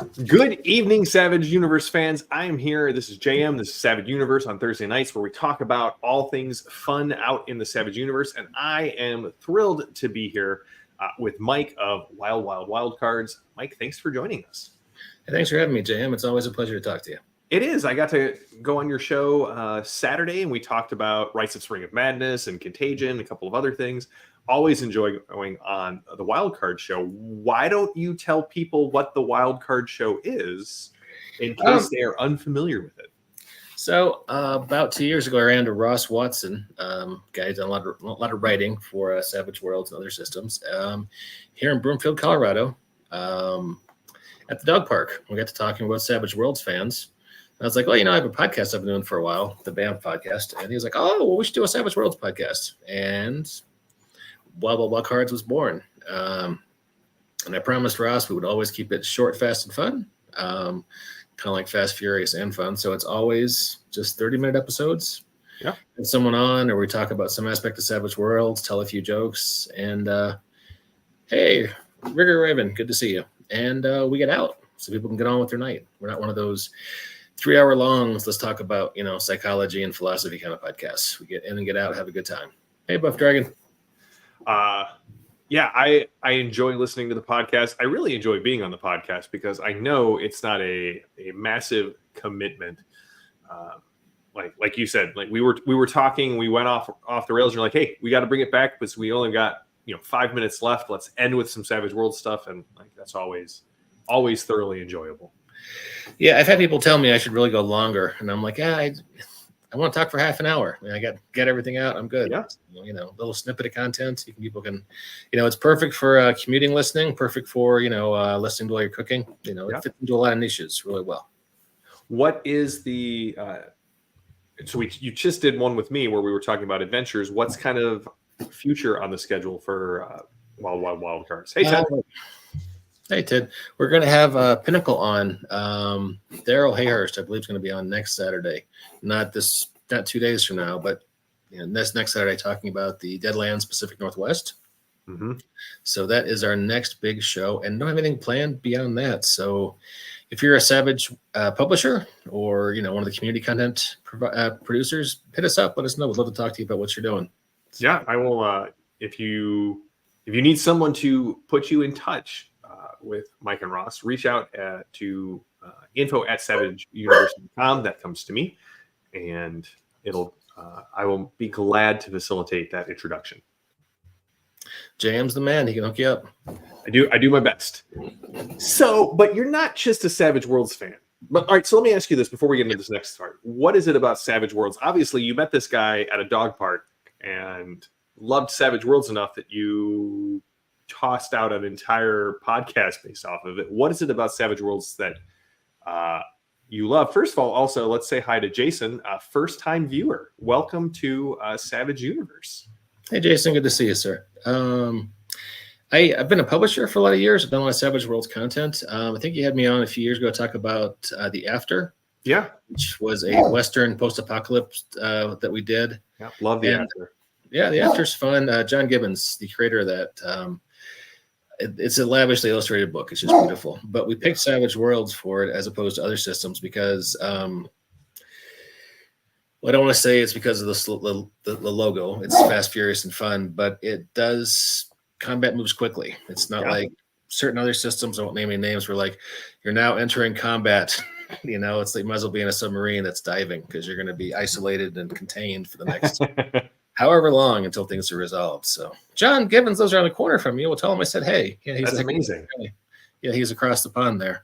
Good evening, Savage Universe fans. I am here. This is JM. This is Savage Universe on Thursday nights, where we talk about all things fun out in the Savage Universe. And I am thrilled to be here with Mike of Wildcards. Mike, thanks for joining us. Hey, thanks for having me, JM. It's always a pleasure to talk to you. It is. I got to go on your show Saturday, and we talked about Rites of Spring of Madness and Contagion, a couple of other things. Always enjoy going on the Wildcard Show. Why don't you tell people what the Wildcard Show is in case they are unfamiliar with it? So about 2 years ago, I ran into Ross Watson, guy who's done a lot of writing for Savage Worlds and other systems here in Broomfield, Colorado, at the dog park. We got to talking about Savage Worlds fans. I was like, well, I have a podcast I've been doing for a while, the BAM podcast. And he was like, oh, well, we should do a Savage Worlds podcast. And Wild Cards was born. And I promised Ross we would always keep it short, fast, and fun. Kind of like Fast, Furious, and fun. So it's always just 30-minute episodes. Yeah. And someone on, or we talk about some aspect of Savage Worlds, tell a few jokes. And, hey, Rigger Raven, good to see you. And we get out so people can get on with their night. We're not one of those 3-hour longs, let's talk about, psychology and philosophy kind of podcasts. We get in and get out, have a good time. Hey, Buff Dragon. Yeah, I enjoy listening to the podcast. I really enjoy being on the podcast because I know it's not a massive commitment. Like you said, like we were talking, we went off the rails. You're like, hey, we got to bring it back because we only got 5 minutes left. Let's end with some Savage World stuff, and like that's always thoroughly enjoyable. Yeah, I've had people tell me I should really go longer, and I'm like, I want to talk for half an hour. I get everything out. I'm good. Yeah. Little snippet of content. People can, it's perfect for commuting listening, perfect for, listening while you're cooking. It fits into a lot of niches really well. What is the, you just did one with me where we were talking about adventures. What's kind of future on the schedule for Wild Cards? Hey, Ted. Hey, Ted. We're going to have Pinnacle on. Daryl Hayhurst, I believe, is going to be on next Saturday. Not 2 days from now, but next Saturday, talking about the Deadlands Pacific Northwest. Mm-hmm. So that is our next big show, and don't have anything planned beyond that. So if you're a Savage publisher or one of the community content producers, hit us up. Let us know. We'd love to talk to you about what you're doing. Yeah, I will. If you need someone to put you in touch with Mike and Ross, reach out to info@savageuniverse.com. That comes to me, and I will be glad to facilitate that introduction. JM's the man. He can hook you up. I do my best. So, but you're not just a Savage Worlds fan. But all right, so let me ask you this before we get into this next part. What is it about Savage Worlds? Obviously, you met this guy at a dog park and loved Savage Worlds enough that you tossed out an entire podcast based off of it. What is it about Savage Worlds that you love? First of all, also, let's say hi to Jason, first-time viewer. Welcome to Savage Universe. Hey, Jason. Good to see you, sir. I've been a publisher for a lot of years. I've done a lot of Savage Worlds content. I think you had me on a few years ago to talk about The After. Yeah. Which was a Western post-apocalypse that we did. Yeah, love The After. Yeah, The After's fun. John Gibbons, the creator of that, it's a lavishly illustrated book. It's just beautiful. But we picked Savage Worlds for it as opposed to other systems because I don't want to say it's because of the logo. It's fast, furious, and fun, but it does combat moves quickly. It's not like certain other systems. I won't name any names. Where like you're now entering combat. It's like you might as well be in a submarine that's diving because you're going to be isolated and contained for the next however long until things are resolved. So John Gibbons lives around the corner from you. We'll tell him I said, hey. Yeah, that's amazing. He's across the pond there.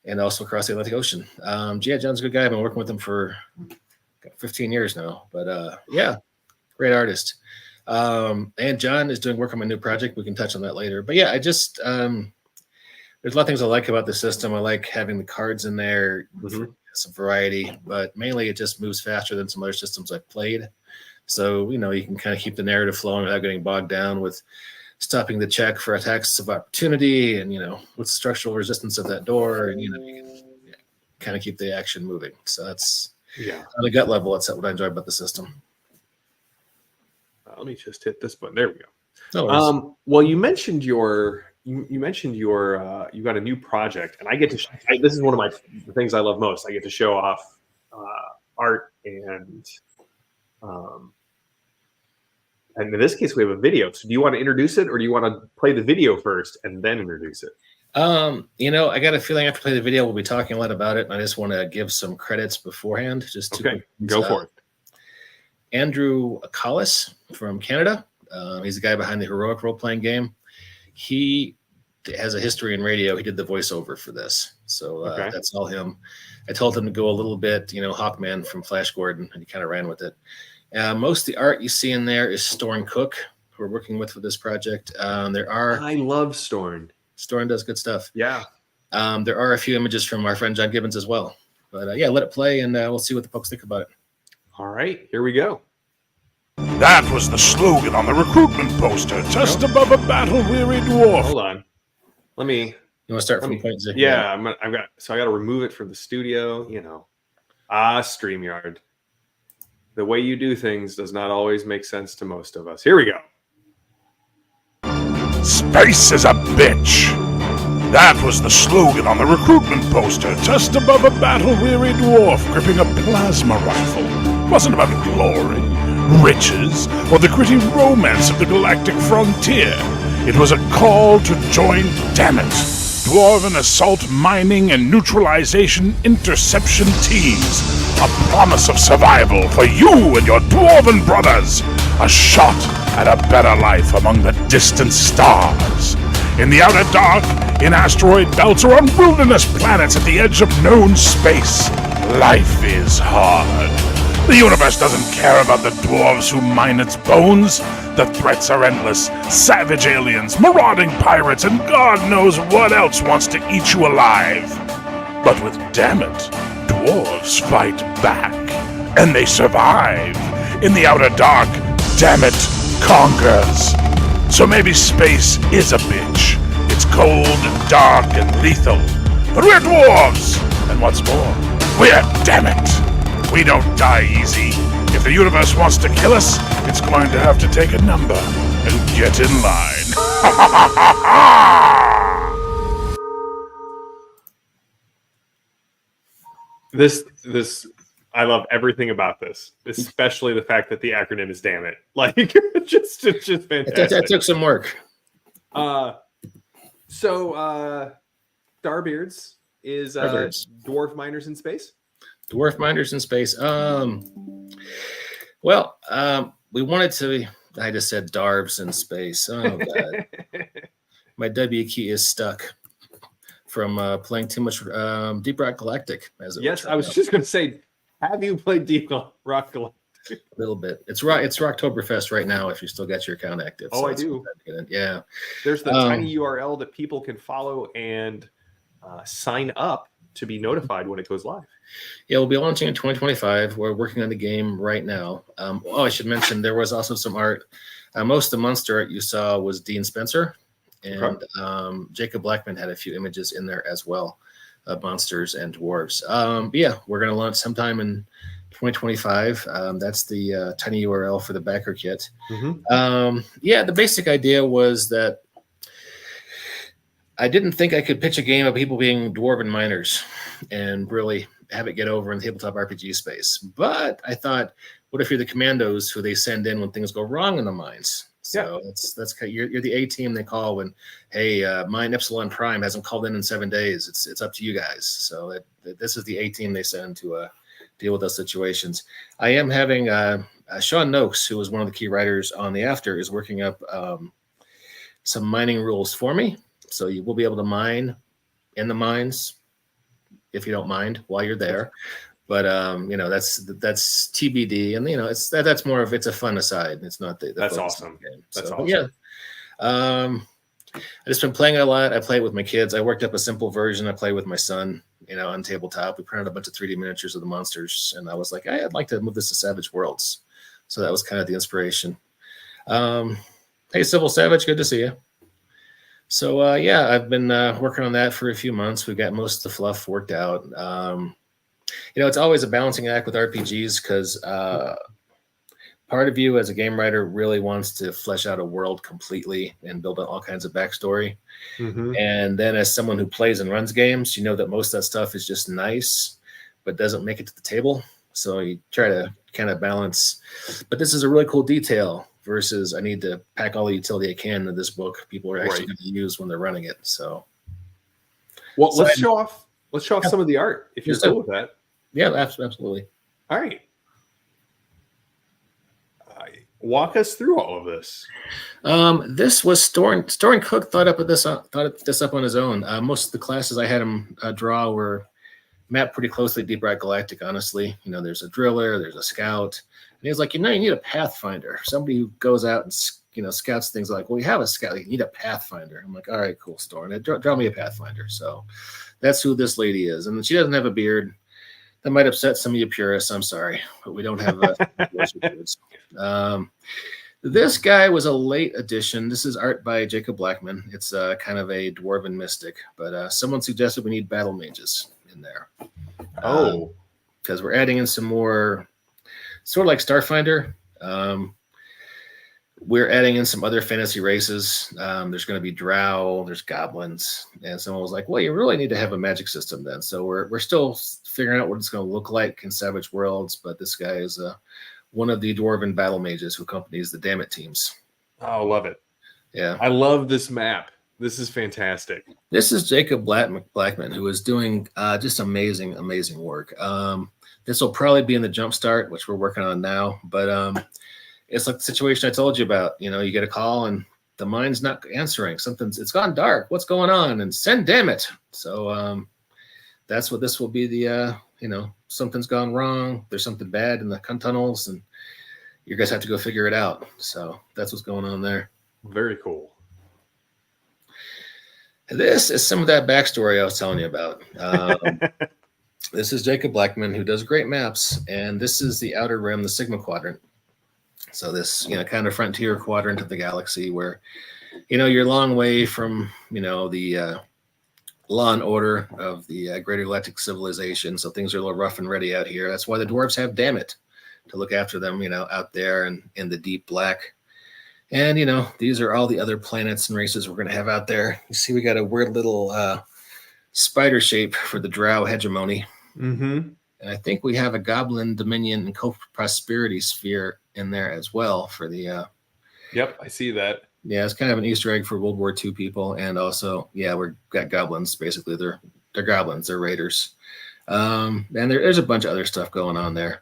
And also across the Atlantic Ocean. John's a good guy. I've been working with him for 15 years now. But great artist. And John is doing work on my new project. We can touch on that later. But I just there's a lot of things I like about the system. I like having the cards in there. Mm-hmm. Some variety, but mainly it just moves faster than some other systems I've played. So, you can kind of keep the narrative flowing without getting bogged down with stopping the check for attacks of opportunity and, what's the structural resistance of that door. And, you can kind of keep the action moving. So that's on the gut level. That's what I enjoy about the system. Let me just hit this button. There we go. No worries. Well, you mentioned your you mentioned you got a new project, and I get to. This is one of the things I love most. I get to show off art um, and in this case, we have a video. So, do you want to introduce it, or do you want to play the video first and then introduce it? I got a feeling after play the video, we'll be talking a lot about it. And I just want to give some credits beforehand. Just okay, go for it. Andrew Collis from Canada. He's the guy behind the Heroic role-playing game. He has a history in radio. He did the voiceover for this, so that's all him. I told him to go a little bit, Hawkman from Flash Gordon, and he kind of ran with it. Most of the art you see in there is Storn Cook, who we're working with for this project. I love Storn. Storn does good stuff. Yeah. There are a few images from our friend John Gibbons as well. But let it play, and we'll see what the folks think about it. All right, here we go. That was the slogan on the recruitment poster, just above a battle-weary dwarf. Hold on. You want to start from point zero? Yeah, I got to remove it from the studio. StreamYard. The way you do things does not always make sense to most of us. Here we go. Space is a bitch. That was the slogan on the recruitment poster, just above a battle-weary dwarf gripping a plasma rifle. It wasn't about glory, riches, or the gritty romance of the galactic frontier. It was a call to join Dammit, Dwarven Assault Mining and Neutralization Interception Teams. A promise of survival for you and your Dwarven brothers. A shot at a better life among the distant stars. In the outer dark, in asteroid belts, or on wilderness planets at the edge of known space, life is hard. The universe doesn't care about the dwarves who mine its bones. The threats are endless. Savage aliens, marauding pirates, and God knows what else wants to eat you alive. But with Dammit, dwarves fight back. And they survive. In the outer dark, Dammit conquers. So maybe space is a bitch. It's cold and dark and lethal. But we're dwarves! And what's more, we're Dammit! We don't die easy. If the universe wants to kill us, it's going to have to take a number and get in line. This I love everything about this, especially the fact that the acronym is damn it. Like it's just fantastic. That took some work. Starbeards is dwarf miners in space. Dwarf miners in space. We wanted to. I just said Darbs in space. Oh God, my W key is stuck from playing too much Deep Rock Galactic. Yes, I was just going to say, have you played Deep Rock Galactic? A little bit. It's Rocktoberfest right now. If you still got your account active. Oh, so I do. Yeah. There's the tiny URL that people can follow and sign up to be notified when it goes live. Yeah, we'll be launching in 2025. We're working on the game right now. I should mention there was also some art. Most of the monster art you saw was Dean Spencer, and Jacob Blackman had a few images in there as well of monsters and dwarves. We're going to launch sometime in 2025. That's the tiny URL for the backer kit. Mm-hmm. The basic idea was that I didn't think I could pitch a game of people being dwarven miners and really have it get over in the tabletop RPG space. But I thought, what if you're the commandos who they send in when things go wrong in the mines? So that's kind of, you're the A team they call when, hey, mine Epsilon Prime hasn't called in 7 days. It's up to you guys. So this is the A team they send to deal with those situations. I am having Sean Noakes, who was one of the key writers on the After, is working up some mining rules for me. So you will be able to mine in the mines if you don't mind while you're there. But that's TBD, and that's more of it's a fun aside. It's not the that's awesome. Game. That's so, awesome. Yeah. I just been playing it a lot. I play it with my kids. I worked up a simple version. I play with my son, on tabletop. We printed a bunch of 3D miniatures of the monsters, and I was like, I'd like to move this to Savage Worlds. So that was kind of the inspiration. Hey, Civil Savage, good to see you. So I've been working on that for a few months. We've got most of the fluff worked out. It's always a balancing act with RPGs because part part of you as a game writer really wants to flesh out a world completely and build on all kinds of backstory. Mm-hmm. And then as someone who plays and runs games, you know that most of that stuff is just nice, but doesn't make it to the table. So you try to kind of balance, but this is a really cool detail versus I need to pack all the utility I can into this book people are actually going to use when they're running it. So, well, let's show off some of the art if you're cool with that. Yeah, absolutely. All right. Walk us through all of this. This was Storing Cook thought this up on his own. Most of the classes I had him draw were mapped pretty closely to Deep Rock Galactic, honestly. You know, there's a driller, there's a scout. And he's like, you need a pathfinder, somebody who goes out and, scouts things. Like, well, you have a scout, you need a pathfinder. I'm like, all right, cool, Storing. Draw me a pathfinder. So that's who this lady is. And she doesn't have a beard. That might upset some of you purists. I'm sorry, but we don't have this guy was a late addition. This is art by Jacob Blackman. It's kind of a dwarven mystic, but someone suggested we need battle mages in there. Because we're adding in some more, sort of like Starfinder. We're adding in some other fantasy races. There's going to be drow, there's goblins, and someone was like, well, you really need to have a magic system then. So we're still figuring out what it's going to look like in Savage Worlds, but this guy is one of the dwarven battle mages who accompanies the Dammit teams. Oh, love it. Yeah. I love this map. This is fantastic. This is Jacob Blackman, who is doing just amazing work. This will probably be in the Jumpstart, which we're working on now, but it's like the situation I told you about. You get a call and the mine's not answering. It's gone dark. What's going on? And send Dammit. So that's what this will be. Something's gone wrong. There's something bad in the tunnels, and you guys have to go figure it out. So that's what's going on there. Very cool. This is some of that backstory I was telling you about. This is Jacob Blackman, who does great maps, and this is the Outer Rim, the Sigma Quadrant. So this, kind of frontier quadrant of the galaxy where, you're a long way from, the law and order of the greater galactic civilization. So things are a little rough and ready out here. That's why the dwarves have Dammit to look after them, out there and in the deep black. And, these are all the other planets and races we're going to have out there. You see, we got a weird little spider shape for the drow hegemony. Mm-hmm. And I think we have a goblin dominion and co-prosperity sphere in there as well for the... Yep, I see that. Yeah, it's kind of an Easter egg for World War II people. And also, we've got goblins. Basically, they're goblins. They're raiders. And there's a bunch of other stuff going on there.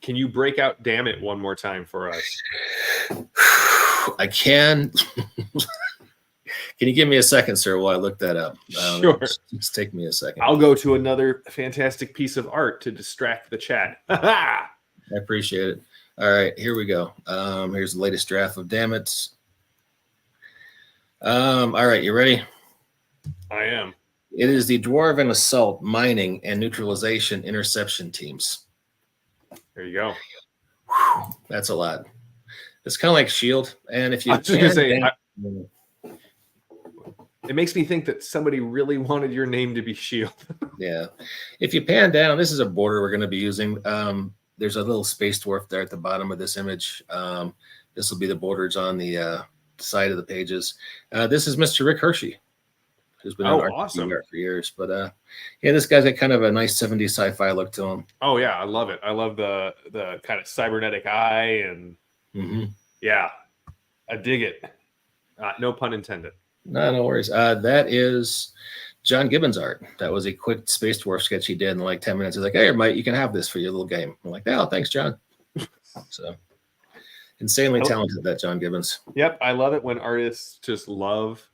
Can you break out Dammit one more time for us? I can. Can you give me a second, sir, while I look that up? Sure. Just take me a second. I'll go to another fantastic piece of art to distract the chat. I appreciate it. All right, here we go. Here's the latest draft of Dammit. All right, you ready? I am. It is the Dwarven Assault, Mining, and Neutralization Interception teams. There you go. Whew, that's a lot. It's kind of like SHIELD. And if you... I was just going to say... It makes me think that somebody really wanted your name to be SHIELD. Yeah. If you pan down, this is a border we're going to be using. There's a little space dwarf there at the bottom of this image. This will be the borders on the side of the pages. This is Mr. Rick Hershey, who's been awesome. art for years. But this guy's got kind of a nice 70s sci-fi look to him. Oh yeah, I love it. I love the kind of cybernetic eye and yeah, I dig it. No pun intended. No worries. That is John Gibbons' art. That was a quick space dwarf sketch he did in like 10 minutes. He's like, hey, mate, you can have this for your little game. I'm like, oh, thanks, John. So insanely talented, that John Gibbons. Yep. I love it when artists just love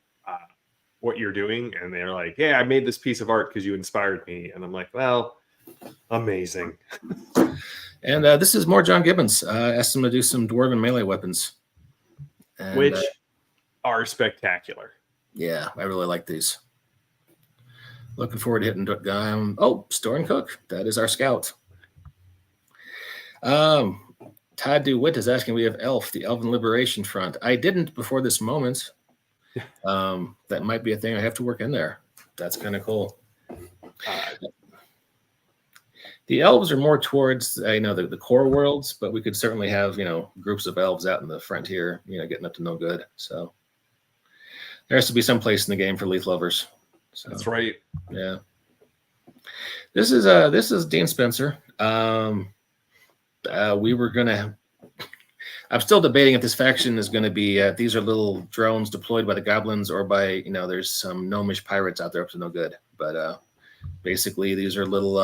what you're doing. And they're like, yeah, I made this piece of art because you inspired me. And I'm like, well, amazing. And this is more John Gibbons. Asked him to do some dwarven melee weapons. And, which are spectacular. Yeah, I really like these. Looking forward to hitting Storing Cook. That is our scout. Todd DeWitt is asking, we have ELF, the Elven Liberation Front. I didn't before this moment. That might be a thing I have to work in there. That's kind of cool. The elves are more towards the core worlds, but we could certainly have groups of elves out in the frontier, getting up to no good. So there has to be some place in the game for leaf lovers. So, That's right. Yeah. This is Dean Spencer. We were gonna. I'm still debating if this faction is going to be. These are little drones deployed by the goblins or by there's some gnomish pirates out there up to no good. But basically, these are little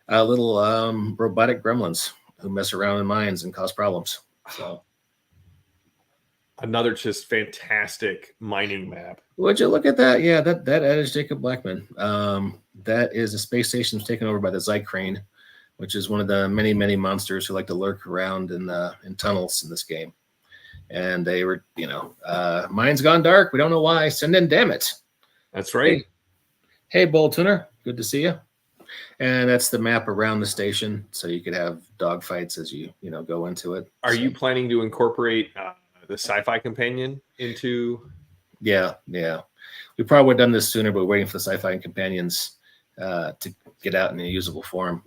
robotic gremlins who mess around in mines and cause problems. So another just fantastic mining map. Would you look at that? Yeah, that is Jacob Blackman. That is a space station taken over by the Zycrane, which is one of the many, many monsters who like to lurk around in tunnels in this game. And they were, mine's gone dark. We don't know why. Send in, damn it. That's right. Hey, Bold Tuner. Good to see you. And that's the map around the station, so you could have dogfights as you go into it. Are you planning to incorporate the sci-fi companion into? Yeah. We probably would have done this sooner, but we're waiting for the sci-fi companions to get out in a usable form.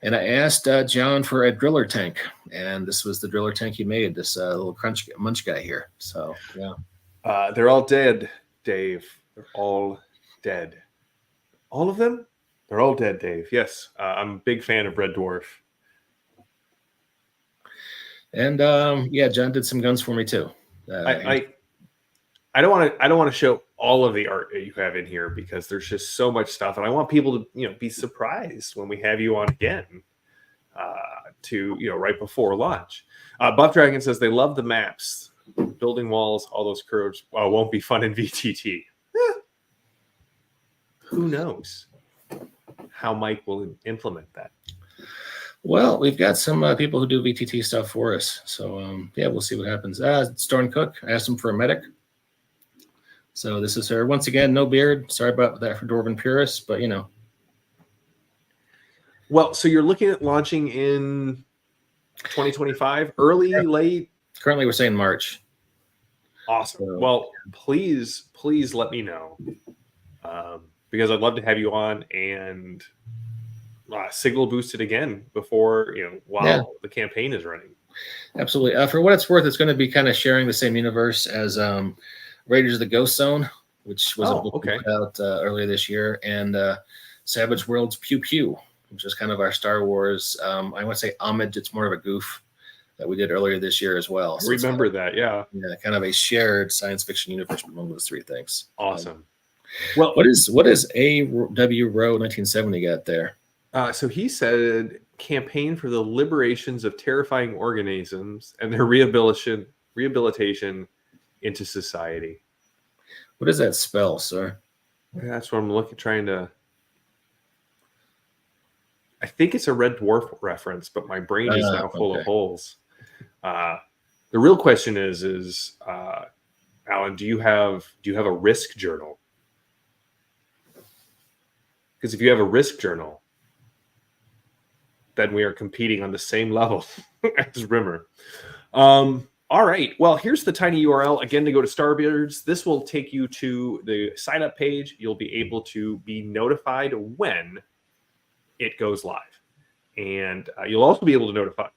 And I asked John for a driller tank, and this was the driller tank he made. This little munch guy here. So yeah, they're all dead, Dave. They're all dead. All of them? They're all dead, Dave. Yes, I'm a big fan of Red Dwarf. And John did some guns for me too. I don't want to show all of the art that you have in here because there's just so much stuff, and I want people to be surprised when we have you on again right before launch. Buff Dragon says they love the maps, building walls, all those curves. Won't be fun in VTT. Who knows how Mike will implement that? Well, we've got some people who do VTT stuff for us, so we'll see what happens. Storm Cook, I asked him for a medic. So this is her. Once again, no beard. Sorry about that for Dwarven purists, but Well, so you're looking at launching in 2025, early, late? Currently, we're saying March. Awesome. So, well, please let me know because I'd love to have you on and signal boost it again before while the campaign is running. Absolutely. For what it's worth, it's going to be kind of sharing the same universe as Raiders of the Ghost Zone, which was a book we put out earlier this year, and Savage Worlds Pew Pew, which is kind of our Star Wars, I want to say homage. It's more of a goof that we did earlier this year as well. So remember that, yeah. Yeah, kind of a shared science fiction universe among those three things. Awesome. Well, what is A.W. Rowe 1970 got there? So he said, campaign for the liberations of terrifying organisms and their rehabilitation into society. What does that spell, sir? That's what I'm trying to. I think it's a Red Dwarf reference, but my brain is now full of holes. The real question is Alan, do you have a risk journal? Because if you have a risk journal, then we are competing on the same level as Rimmer. All right. Well, here's the tiny URL again to go to Starbeards. This will take you to the sign up page. You'll be able to be notified when it goes live, and you'll also be able to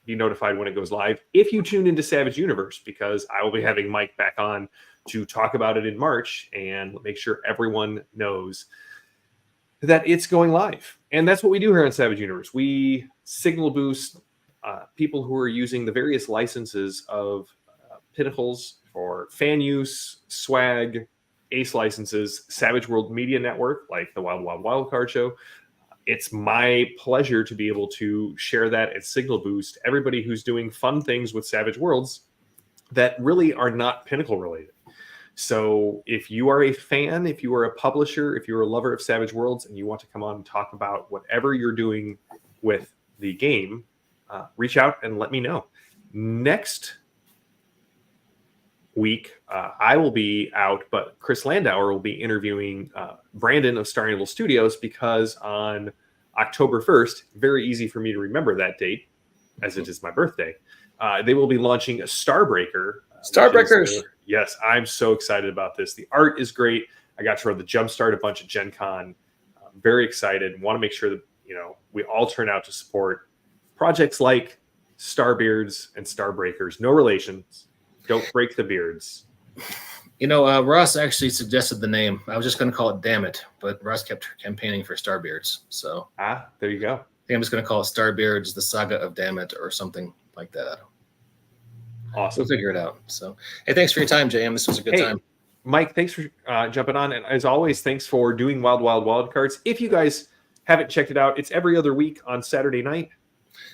be notified when it goes live if you tune into Savage Universe, because I will be having Mike back on to talk about it in March and make sure everyone knows that it's going live. And that's what we do here on Savage Universe. We signal boost people who are using the various licenses of Pinnacles for fan use, swag, Ace licenses, Savage World Media Network, like the Wild Wild Wildcard Show. It's my pleasure to be able to share that and signal boost everybody who's doing fun things with Savage Worlds that really are not Pinnacle related. So if you are a fan, if you are a publisher, if you're a lover of Savage Worlds and you want to come on and talk about whatever you're doing with the game, reach out and let me know. Next week, I will be out, but Chris Landauer will be interviewing Brandon of Star Anvil Studios, because on October 1st, very easy for me to remember that date, as it is my birthday, they will be launching a Starbreaker. Starbreakers! Yes, I'm so excited about this. The art is great. I got to run the Jumpstart, a bunch of Gen Con Very excited. Want to make sure that we all turn out to support projects like Starbeards and Starbreakers. No relations. Don't break the beards. Ross actually suggested the name. I was just going to call it Damn It, but Ross kept campaigning for Starbeards. So There you go. I think I'm just going to call it Starbeards, the Saga of Damn It, or something like that. Awesome. We'll figure it out. So, hey, thanks for your time, JM. This was a good time. Mike, thanks for jumping on. And as always, thanks for doing Wild Wildcards. If you guys haven't checked it out, it's every other week on Saturday night.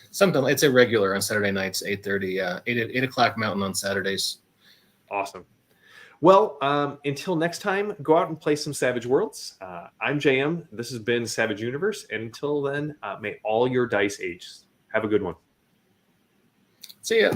It's irregular on Saturday nights, 8:30, 8 o'clock Mountain on Saturdays. Awesome. Well, until next time, go out and play some Savage Worlds. I'm JM. This has been Savage Universe. And until then, may all your dice age. Have a good one. See ya.